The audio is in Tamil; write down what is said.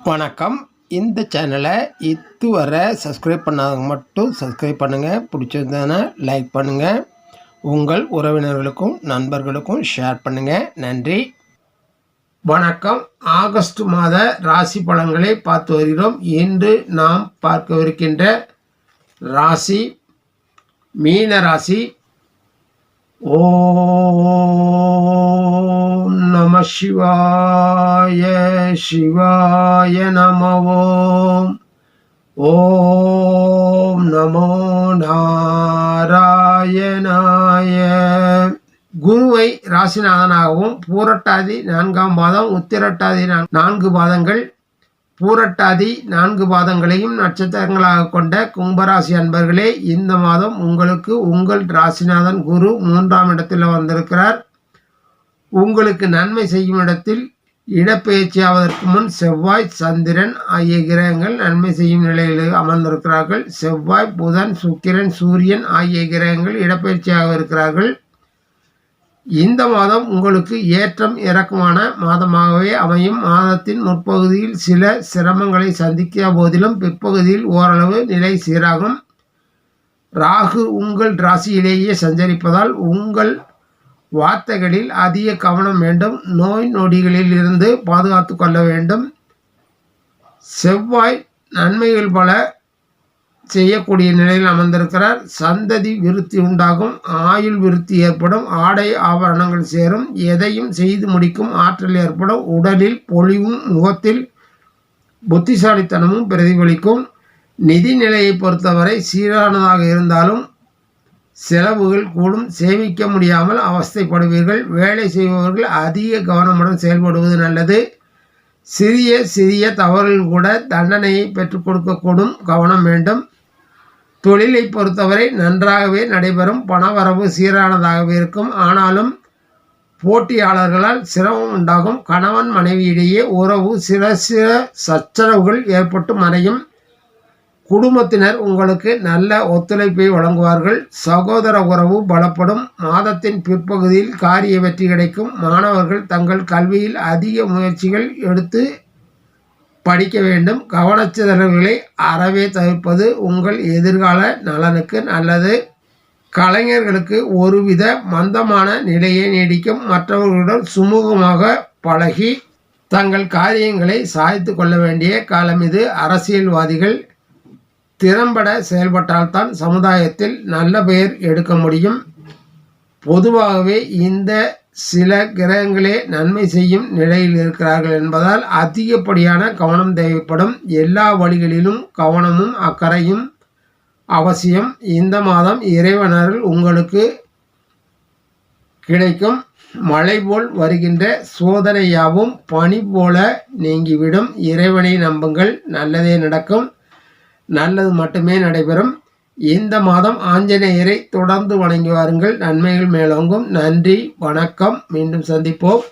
வணக்கம். இந்த சேனலை இதுவரை சப்ஸ்கிரைப் பண்ணாதவங்க மட்டும் சப்ஸ்கிரைப் பண்ணுங்கள். பிடிச்சிருந்ததுன்னா லைக் பண்ணுங்கள். உங்கள் உறவினர்களுக்கும் நண்பர்களுக்கும் ஷேர் பண்ணுங்கள். நன்றி. வணக்கம். ஆகஸ்ட் மாத ராசி பலன்களை பார்த்து வருகிறோம். இன்று நாம் பார்க்கவிருக்கின்ற ராசி மீன ராசி. ஓம் நம சிவாய சிவாய நமவோம். ஓம் நமோ நாராயணாய. குருவை ராசிநாதனாகவும் பூரட்டாதி 4ஆம் பாதம், உத்திரட்டாதி 4 பாதங்கள், பூரட்டாதி 4 பாதங்களையும் நட்சத்திரங்களாக கொண்ட கும்பராசி அன்பர்களே, இந்த மாதம் உங்களுக்கு உங்கள் ராசிநாதன் குரு 3ஆம் இடத்தில் வந்திருக்கிறார். உங்களுக்கு நன்மை செய்யும் இடத்தில் இடப்பெயர்ச்சியாவதற்கு முன் செவ்வாய், சந்திரன் ஆகிய கிரகங்கள் நன்மை செய்யும் நிலையில் அமர்ந்திருக்கிறார்கள். செவ்வாய், புதன், சுக்கிரன், சூரியன் ஆகிய கிரகங்கள் இடப்பெயர்ச்சியாக இருக்கிறார்கள். இந்த மாதம் உங்களுக்கு ஏற்றம் இறக்கமான மாதமாகவே அமையும். மாதத்தின் முற்பகுதியில் சில சிரமங்களை சந்திக்க போதிலும் பிற்பகுதியில் ஓரளவு நிலை சீராகும். ராகு உங்கள் ராசியிலேயே சஞ்சரிப்பதால் உங்கள் வார்த்தைகளில் அதிக கவனம் வேண்டும். நோய் நொடிகளில் இருந்து பாதுகாத்து கொள்ள வேண்டும். செவ்வாய் நன்மைகள் பல செய்யக்கூடிய நிலையில் அமர்ந்திருக்கிறார். சந்ததி விருத்தி உண்டாகும், ஆயுள் விருத்தி ஏற்படும், ஆடை ஆபரணங்கள் சேரும், எதையும் செய்து முடிக்கும் ஆற்றல் ஏற்படும், உடலில் பொலிவும் முகத்தில் புத்திசாலித்தனமும் பிரதிபலிக்கும். நிதி நிலையை பொறுத்தவரை சீரானதாக இருந்தாலும் செலவுகள் கூடும். சேமிக்க முடியாமல் அவஸ்தைப்படுவீர்கள். வேலை செய்பவர்கள் அதிக கவனமுடன் செயல்படுவது நல்லது. சிறிய சிறிய தவறுகள் கூட தண்டனையை பெற்றுக் கொடுக்கக்கூடும். கவனம் வேண்டும். தொழிலை பொறுத்தவரை நன்றாகவே நடைபெறும். பணவரவு சீரானதாகவே இருக்கும். ஆனாலும் போட்டியாளர்களால் சிரமம் உண்டாகும். கணவன் மனைவியிடையே உறவு சில சச்சரவுகள் ஏற்பட்டு மறையும். குடும்பத்தினர் உங்களுக்கு நல்ல ஒத்துழைப்பை வழங்குவார்கள். சகோதர உறவு பலப்படும். மாதத்தின் பிற்பகுதியில் காரிய வெற்றி கிடைக்கும். மாணவர்கள் தங்கள் கல்வியில் அதிக முயற்சிகள் எடுத்து படிக்க வேண்டும். கவனச்சிதறல்களை அறவே தவிர்ப்பது உங்கள் எதிர்கால நலனுக்கு நல்லது. கலைஞர்களுக்கு ஒருவித மந்தமான நிலையை நீடிக்கும். மற்றவர்களுடன் சுமூகமாக பழகி தங்கள் காரியங்களை சாய்த்து கொள்ள வேண்டிய காலம் இது. அரசியல்வாதிகள் திறம்பட செயல்பட்டால்தான் சமுதாயத்தில் நல்ல பெயர் எடுக்க முடியும். பொதுவாகவே இந்த சில கிரகங்களே நன்மை செய்யும் நிலையில் இருக்கிறார்கள் என்பதால் அதிகப்படியான கவனம் தேவைப்படும். எல்லா வழிகளிலும் கவனமும் அக்கறையும் அவசியம். இந்த மாதம் இறைவனர்கள் உங்களுக்கு கிடைக்கும். மழை போல் வருகின்ற சோதனையாவும் பனி போல நீங்கிவிடும். இறைவனை நம்புங்கள், நல்லதே நடக்கும், நல்லது மட்டுமே நடைபெறும். இந்த மாதம் ஆஞ்சநேயரை தொடர்ந்து வணங்கி வாருங்கள். நன்மைகள் மேலோங்கும். நன்றி, வணக்கம். மீண்டும் சந்திப்போம்.